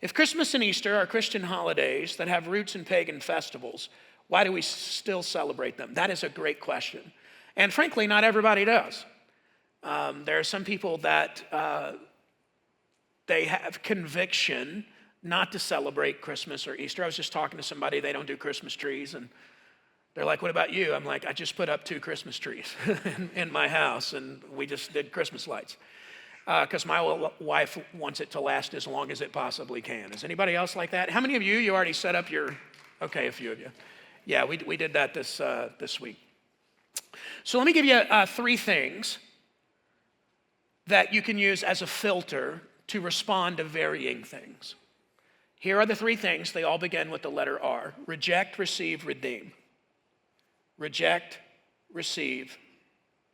If Christmas and Easter are Christian holidays that have roots in pagan festivals, why do we still celebrate them? That is a great question. And frankly, not everybody does. There are some people that they have conviction not to celebrate Christmas or Easter. I was just talking to somebody, they don't do Christmas trees, and they're like, what about you? I'm like, I just put up 2 Christmas trees in my house, and we just did Christmas lights. Because my wife wants it to last as long as it possibly can. Is anybody else like that? How many of you already set up your, okay, a few of you. Yeah, we did that this week. So let me give you 3 things that you can use as a filter to respond to varying things. Here are the 3 things. They all begin with the letter R. Reject, receive, redeem. Reject, receive,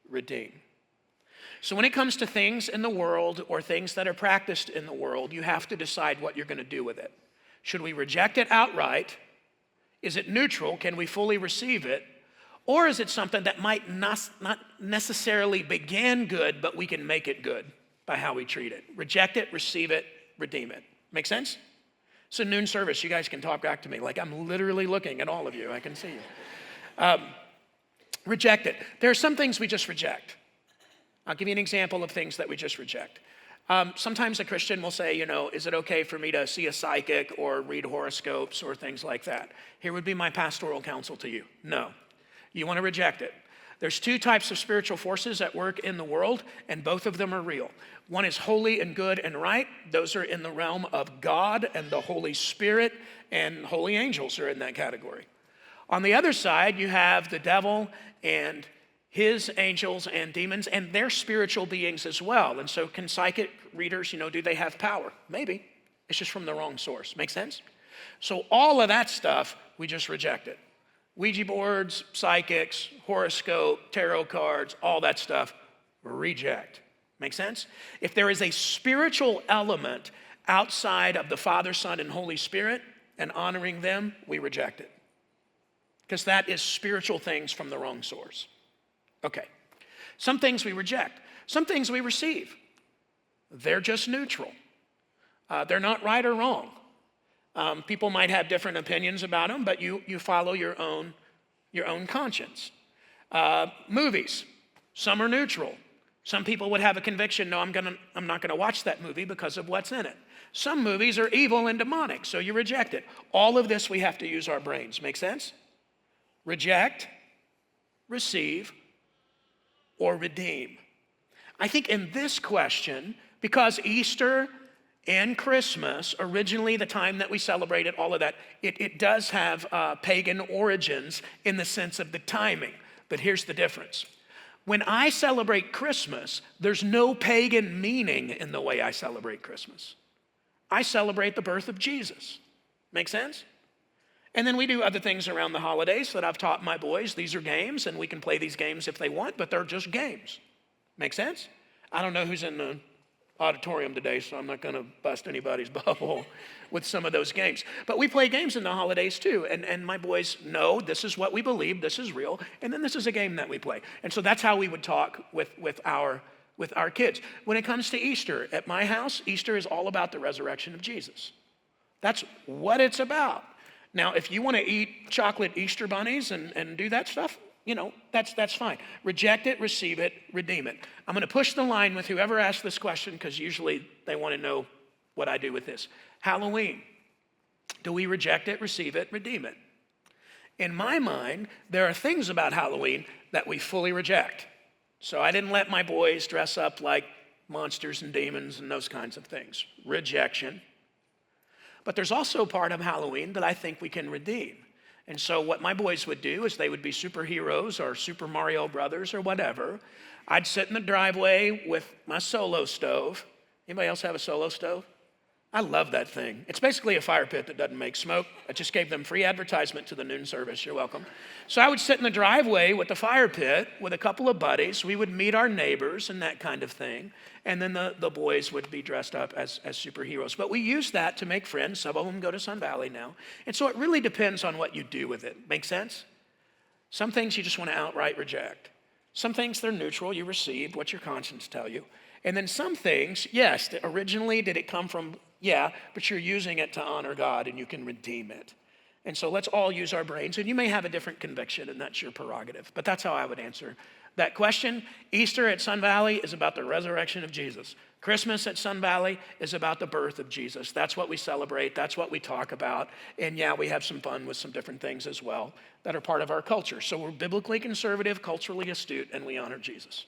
redeem. So when it comes to things in the world or things that are practiced in the world, you have to decide what you're going to do with it. Should we reject it outright? Is it neutral? Can we fully receive it? Or is it something that might not necessarily begin good, but we can make it good by how we treat it? Reject it, receive it, redeem it. Make sense? It's a noon service. You guys can talk back to me. Like I'm literally looking at all of you. I can see you. Reject it. There are some things we just reject. I'll give you an example of things that we just reject. Sometimes a Christian will say, is it okay for me to see a psychic or read horoscopes or things like that? Here would be my pastoral counsel to you. No. You want to reject it. There's 2 types of spiritual forces at work in the world, and both of them are real. One is holy and good and right. Those are in the realm of God and the Holy Spirit, and holy angels are in that category. On the other side, you have the devil and his angels and demons, and they're spiritual beings as well. And so can psychic readers, do they have power? Maybe. It's just from the wrong source. Make sense? So all of that stuff, we just reject it. Ouija boards, psychics, horoscope, tarot cards, all that stuff, reject. Make sense? If there is a spiritual element outside of the Father, Son, and Holy Spirit and honoring them, we reject it. Because that is spiritual things from the wrong source. Okay, some things we reject. Some things we receive. They're just neutral. They're not right or wrong. People might have different opinions about them, but you follow your own conscience. Movies, some are neutral. Some people would have a conviction, no, I'm not gonna watch that movie because of what's in it. Some movies are evil and demonic, so you reject it. All of this we have to use our brains. Make sense? Reject, receive, or redeem. I think in this question, because Easter and Christmas, originally the time that we celebrated all of that, it does have pagan origins in the sense of the timing. But here's the difference. When I celebrate Christmas, there's no pagan meaning in the way I celebrate Christmas. I celebrate the birth of Jesus. Make sense? And then we do other things around the holidays that I've taught my boys. These are games, and we can play these games if they want, but they're just games. Make sense? I don't know who's in the auditorium today, so I'm not going to bust anybody's bubble with some of those games. But we play games in the holidays too, and my boys know this is what we believe, this is real, and then this is a game that we play. And so that's how we would talk with our kids. When it comes to Easter, at my house, Easter is all about the resurrection of Jesus. That's what it's about. Now, if you want to eat chocolate Easter bunnies and do that stuff, that's fine. Reject it, receive it, redeem it. I'm going to push the line with whoever asked this question because usually they want to know what I do with this. Halloween. Do we reject it, receive it, redeem it? In my mind, there are things about Halloween that we fully reject. So I didn't let my boys dress up like monsters and demons and those kinds of things. Rejection. But there's also a part of Halloween that I think we can redeem. And so what my boys would do is they would be superheroes or Super Mario Brothers or whatever. I'd sit in the driveway with my solo stove. Anybody else have a solo stove? I love that thing. It's basically a fire pit that doesn't make smoke. I just gave them free advertisement to the noon service. You're welcome. So I would sit in the driveway with the fire pit with a couple of buddies. We would meet our neighbors and that kind of thing. And then the boys would be dressed up as superheroes. But we use that to make friends. Some of them go to Sun Valley now. And so it really depends on what you do with it. Make sense? Some things you just want to outright reject. Some things they're neutral. You receive what your conscience tell you. And then some things, yes, originally did it come from Yeah, but you're using it to honor God and you can redeem it. And so let's all use our brains. And you may have a different conviction, and that's your prerogative. But that's how I would answer that question. Easter at Sun Valley is about the resurrection of Jesus. Christmas at Sun Valley is about the birth of Jesus. That's what we celebrate. That's what we talk about. And yeah, we have some fun with some different things as well that are part of our culture. So we're biblically conservative, culturally astute, and we honor Jesus.